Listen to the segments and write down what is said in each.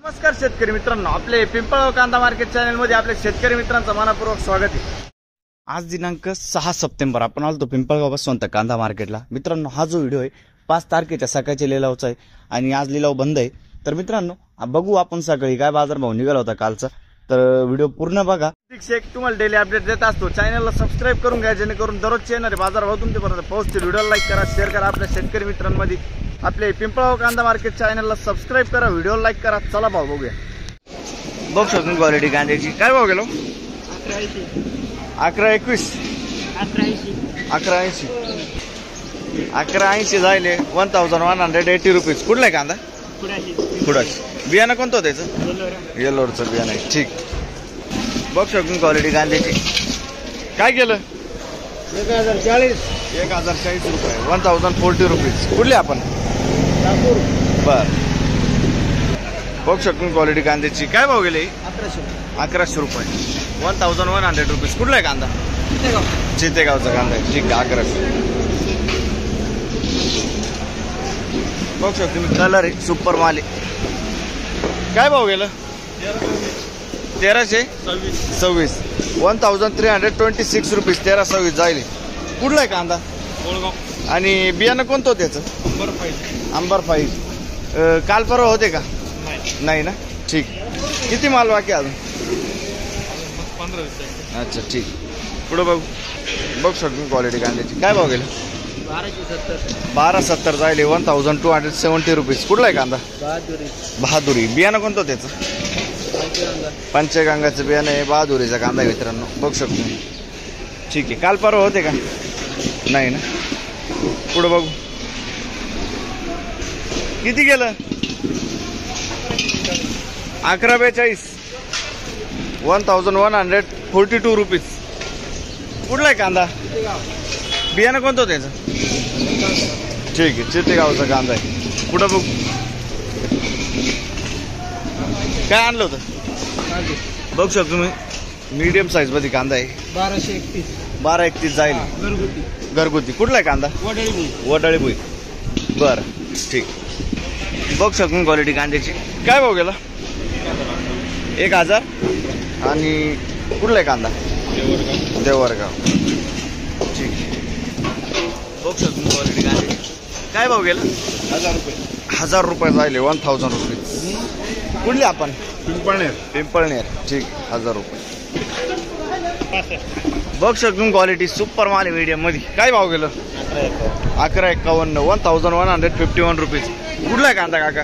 नमस्कार शेतकरी मित्रांनो, आपले पिंपळगाव कांदा मार्केट चॅनल मध्ये आपल्या शेतकरी मित्रांचं मनपूर्वक स्वागत आहे। आज दिनांक 6 सप्टेंबर आपण आलो पिंपळगाव बसवंत कांदा मार्केटला। मित्रांनो, हा जो व्हिडिओ आहे 5 तारखेच्या सकाळच्या लिलावाचा आहे आणि आज लिलाव बंद आहे। तर मित्रांनो, बघू आपण सकाळी काय बाजारभाव निघाला होता कालचा, तर व्हिडिओ पूर्ण बघा। तुम्हाला डेली अपडेट देत असतो। चॅनलला सबस्क्राइब करून घ्या, जेणेकरून दररोजचे येणारे बाजारभाव तुमच्यापर्यंत पोहोचतील। व्हिडिओला लाईक करा, शेअर करा आपल्या शेतकरी मित्रांमध्ये। आपले पिंपळगाव कांदा मार्केट चॅनलला सबस्क्राइब करा, व्हिडिओला लाईक करा। चला भाव बघूया। बघ शकतो क्वालिटी कांद्याची काय भाव गेलो? 1121 1180 1180 जायले 1180 रुपीज। कुठला आहे कांदा? खुडाची। बियाणं कोणतं त्याचं? येल्लोरचं बियाणं आहे। ठीक, बघ शकतो क्वालिटी कांद्याची काय केलं? 1040 रुपये 1040 रुपीज। कुठले आपण? बर, बघ शकतो क्वालिटी कांद्याची काय भाव गेले? 1100 रुपये 1100 रुपीज। कुठला आहे कांदा? चितेगावचा कांदा आहे। ठीक आहे, 1100। बघ शकतो मी, कलर आहे सुपर माल आहे। काय भाव गेलं? 1326 1326 रुपीज 1326 जाईल। कुठला आहे कांदा? आणि बियाणं कोणतं होतं त्याचं? अंबर फाईज। काल परवा होते का? नाही ना। ठीक, किती माल बाकी अजून? 15-20। अच्छा, ठीक। पुढे बघू। बघ शकतो क्वालिटी कांद्याची काय भाव गेलं? 1270 जायले 1270 रुपीज। कुठला आहे कांदा? बहादुरी। बियाणं कोणतं त्याचं? पंचगंगाचं बियाणं आहे, बहादुरीचा कांदा आहे मित्रांनो। बघ शकतो, ठीक आहे। काल परवा होते का? नाही ना। पुढे बघू, किती गेलं? 1142 1142 रुपीज। कुठला आहे कांदा? बियाणं कोणतं त्याचं? ठीक आहे, चितेगावचा कांदा आहे। पुढं बघू, काय आणलं होतं? बघू शकतो तुम्ही, मीडियम साईज मध्ये कांदा आहे। 1231 जाईल घरगुती। कुठला आहे कांदा? वडाळी भुई। बरं, ठीक। बघ शकतो क्वालिटी कांद्याची काय भाव गेला? 1000। आणि कुठला आहे कांदा? देवरगाव। ठीक, बघ शकतो क्वालिटी कांद्याची काय भाव गेला? 1000 रुपये जायले 1000 रुपीज। कुठले आपण? पिंपळनेर। ठीक, 1000 रुपये। बघ शकतो क्वालिटी सुपर माल मीडियम मध्ये काय भाव गेलं? 1151 1151 रुपीज। कुठला आहे कांदा काका?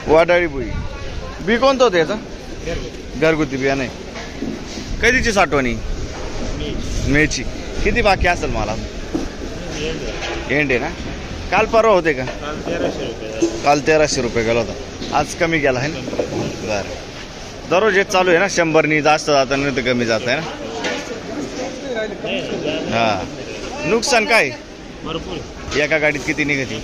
वाडाळी भुई। बी कोणतं होतं याचं? घरगुती बियाणं आहे। कधीची साठवणी? मेची। किती बाकी असेल मला? एंड आहे ना। काल परवा होते का? काल 1300 रुपये गेला होता, आज कमी गेला आहे ना। बरं, दररोज एक चालू आहे ना, 100नी जास्त जात नाही तर कमी जात आहे ना। हा, नुकसान काय? एका गाडीत किती निघते?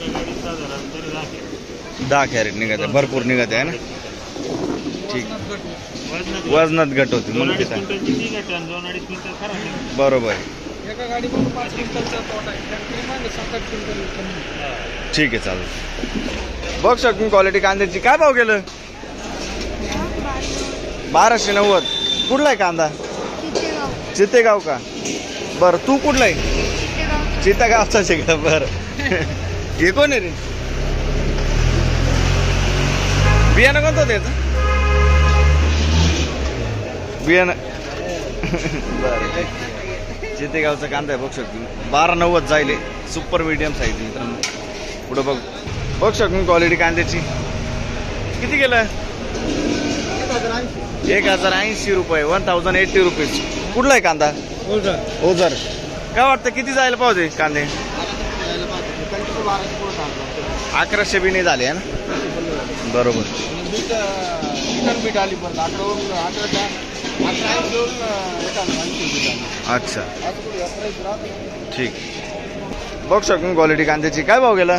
10 कॅरेट निघत आहे, भरपूर निघत आहे ना। ठीक, वजनात घट होती म्हणून बरोबर आहे। ठीक आहे, चालेल। बघ शकतो क्वालिटी कांद्याची काय भाव गेलं? 1290। कुठला आहे कांदा? चितेगाव का? बरं, तू कुठला आहे? चितेगावचाच आहे का? बरं, हे कोण आहे रे? बियाणं कोणतं त्याचं? बियाणं बरं, चितेगावचा कांदा आहे। बघ शकतो 1290 जायले सुपर मीडियम साईज मित्रांनो। पुढं बघ, बघ शकतो क्वालिटी कांद्याची किती गेलं? 1080 रुपये 1080 रुपीज। कुठला आहे कांदा? ओझर। काय वाटतं किती जायला पाहिजे कांदे? 1100 बी नाही झाले आहे ना। बरोबर। अच्छा, ठीक। बघ शकतो क्वालिटी कांद्याची काय भाव गेला?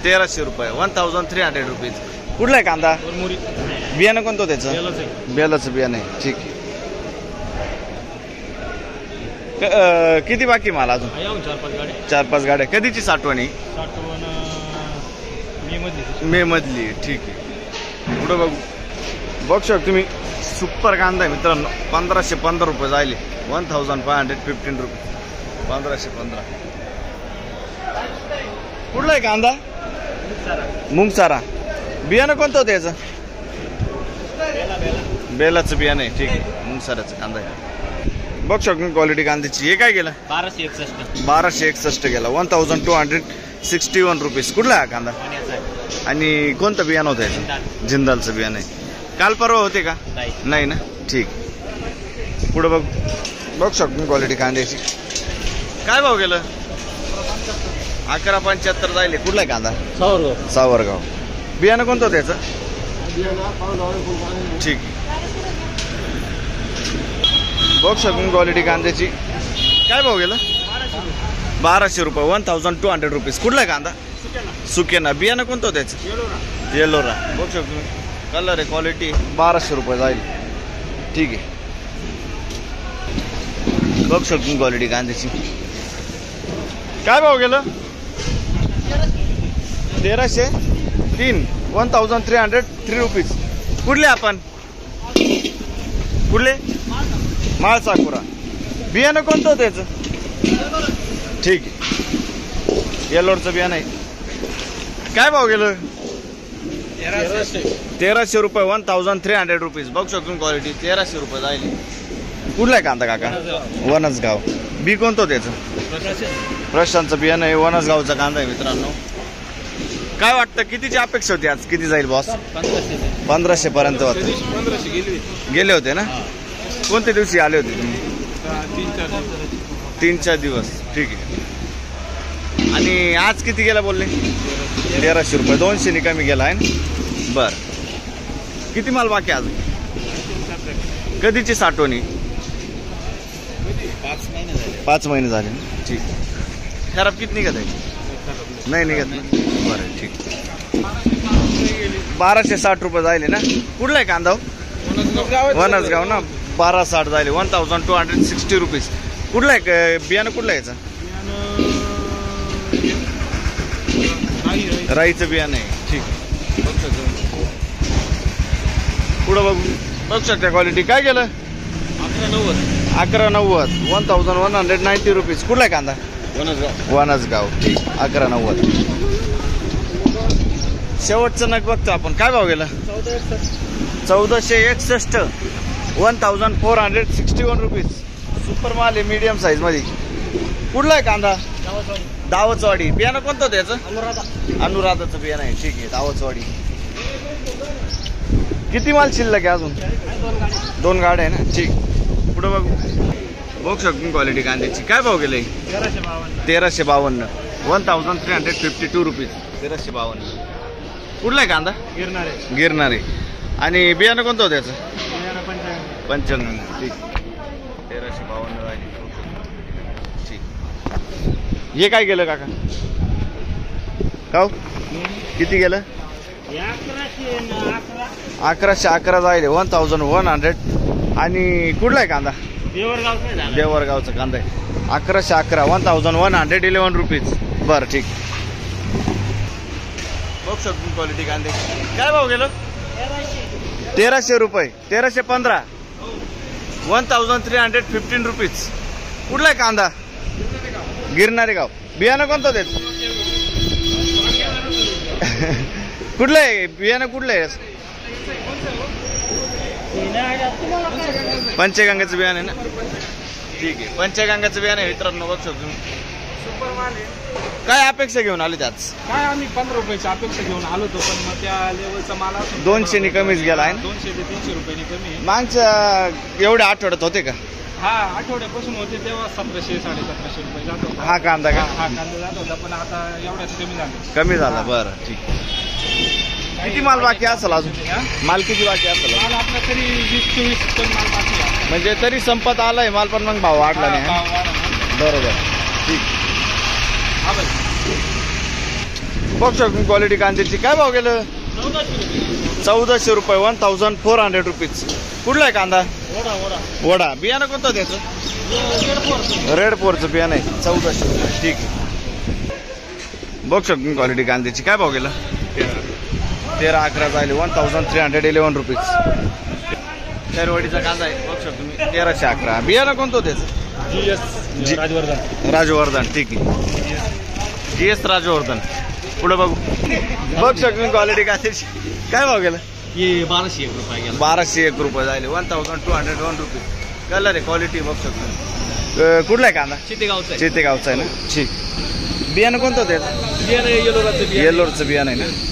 1300 रुपये 1300 रुपीज। कुठला आहे कांदा? बियाणं कोणतं त्याचं? बेलाचं बियाणं आहे। ठीक, किती बाकी मला अजून? 4-5 गाड्या। कधीची साठवणी? मे मधली। ठीक आहे, पुढे बघू। बघू शकतो तुम्ही सुपर कांदा आहे मित्रांनो. 1515 रुपये जायले. 1515 रुपये. 1515. कुठला आहे कांदा? मुंगसारा. बियाणं कोणतं होतं याचं? बेलाचं बियाणं आहे. ठीक आहे. मुंगसाऱ्याचं कांदा आहे. बघू शकतो क्वालिटी कांद्याची. हे काय गेलं? 1261 गेला. 1261 रुपीज. कुठला आहे कांदा? आणि कोणतं बियाणं होतं याचं? जिंदालचं बियाणं आहे. काल परवा होते का? नाही ना. ठीक. पुढे बघू शकतो क्वालिटी कांद्याची. काय भाव गेलं? 1175 जायले. कुठला आहे कांदा? सावरगाव. बियाणं कोणतं होतं याचं? ठीक. बघू शकतो क्वालिटी कांद्याची. काय भाव गेलं? 1200 रुपये. 1200 रुपीज. कुठला आहे कांदा? सुकेना. बियाणं कोणतं होतं त्याचं? येलोरा. बघू शकतो कलर आहे, क्वालिटी. 1200 रुपये जाईल. ठीक आहे. बघू शकतो क्वालिटी कांद्याची. काय भाव गेलं? 1303. 1303 रुपीज. कुठले आपण? कुठले? माळसाकुरा. बियाणं कोणतं होतं त्याचं? ठीक आहे. येलोरचं बियाणं आहे. काय भाव गेलं? 1300 रुपये. 1300 रुपीज. बघू शकतो क्वालिटी. 1300 रुपये जाईल. कुठला आहे कांदा काका? वनसगाव. बी कोणतं होतं त्याचं? प्रशांतचं बियाणं आहे. वनसगावचा कांदा आहे मित्रांनो. काय वाटतं कितीची अपेक्षा होती आज? किती जाईल बॉस? 1500 पर्यंत होते. गेले होते ना. कोणत्या दिवशी आले होते तुम्ही? 3-4 दिवस. ठीक आहे. आणि आज किती गेला बोलले? 1300 रुपये. 200 कमी गेला आहे ना. बर. किती माल बाकी आज? कधीची साठवणी? 5 महिने झाले. ठीक. खराब किती निघत आहे? नाही निघत ना. बरं ठीक. 1260 रुपये जायले ना. कुठला आहे कांदा? वनसगाव ना. 1260 जायले. 1260 रुपीज. कुठला आहे बियाणं? कुठलं आहे याचं? राईचं बियाणं आहे. ठीक. बघू शकतो. पुढं बघू शकता क्वालिटी. काय गेलं? 1190. 1190 रुपीज. कुठला आहे कांदा? वनसगाव. ठीक. 1190. शेवटचं नग बघतो आपण. काय भाव गेला? 1461. 1461 रुपीज. सुपर माल आहे. मीडियम साईज मध्ये. कुठला आहे कांदा? दावचवाडी. बियाणं कोणतं होतं याचं? अनुराधाचं बियाणं आहे. ठीक आहे. दावचवाडी. किती माल शिल्लक आहे अजून? 2 गाड्या आहे ना. ठीक. पुढे बघू शकतो क्वालिटी कांद्याची. काय भाव गेले? 1352. 1352 रुपीज. 1352. कुठला आहे कांदा? गिरणारे. आणि बियाणं कोणतं होतं याचं? पंचगंगा. ठीक. 1352. ठीक. हे काय गेलं काका? का किती गेलं? 1111 जायले. 1100. आणि कुठला आहे कांदा? देवरगावचा कांदा आहे. 1111. 1111 रुपीज. बरं ठीक. बघू शकतो क्वालिटी कांदे. काय भाव गेलं? 1300 रुपये. 1315. 1315 रुपीज. कुठला आहे कांदा? गिरणारे गाव. बियाणं कोणतं त्याच? कुठलं आहे बियाणं? कुठलं आहे? पंचगंगाचं बियाणं आहे ना. ठीक आहे. पंचगंगाचं बियाणं आहे मित्रांनो. बघू शकतो. काय अपेक्षा घेऊन आले त्याच? काय आम्ही 15 रुपयाची अपेक्षा घेऊन आलो होतो, पण मग त्या लेवलचा माल 200 कमीच गेला आहे ना. 200 ते 300 रुपयांनी कमी. मागच्या एवढ्या आठवड्यात होते का? हा, आठवड्यापासून होते तेव्हा 1700-1750 रुपये जात होता. हा कांदा का? हा कांदा जात होता, पण आता एवढ्याच कमी झालं. कमी झाला. बरं ठीक. किती माल बाकी असेल अजून? माल किती बाकी असेल? माल आपला तरी 20-24 टन माल बाकी आहे. म्हणजे तरी संपत आलाय माल, पण मग भाव वाढला नाही. बरोबर. ठीक. बघ शकतो क्वालिटी कांद्याची. काय भाव गेलं? 1400 रुपये. 1400 रुपीज. कुठला आहे कांदा? वडा. बियाणं कोणतं त्याचं? रेड पोरचं बियाणं आहे. 1400 रुपये. ठीक आहे. बघ शकतो क्वालिटी कांद्याची. काय भाव गेला? 13-11 जाईल 1311 रुपीज. खैरवाडीचा कांदा आहे बघू शकतो तुम्ही 1311. बियाणं कोणतं त्याचं? राजवर्धन. ठीक आहे. GS राजवर्धन. पुढे बघू बघू शकतो क्वालिटी कांद्याची. काय भाव गेला? 1201 रुपये गेला. 1201 रुपये जाईल 1201 रुपीज. कलर आहे क्वालिटी बघू शकतो. कुठला आहे कांदा? चितेगावचं चितेगावचा आहे ना. ठीक. बियाणं कोणतं त्याचं? बियाणं येलोराचं येल्लोरचं बियाणं आहे ना.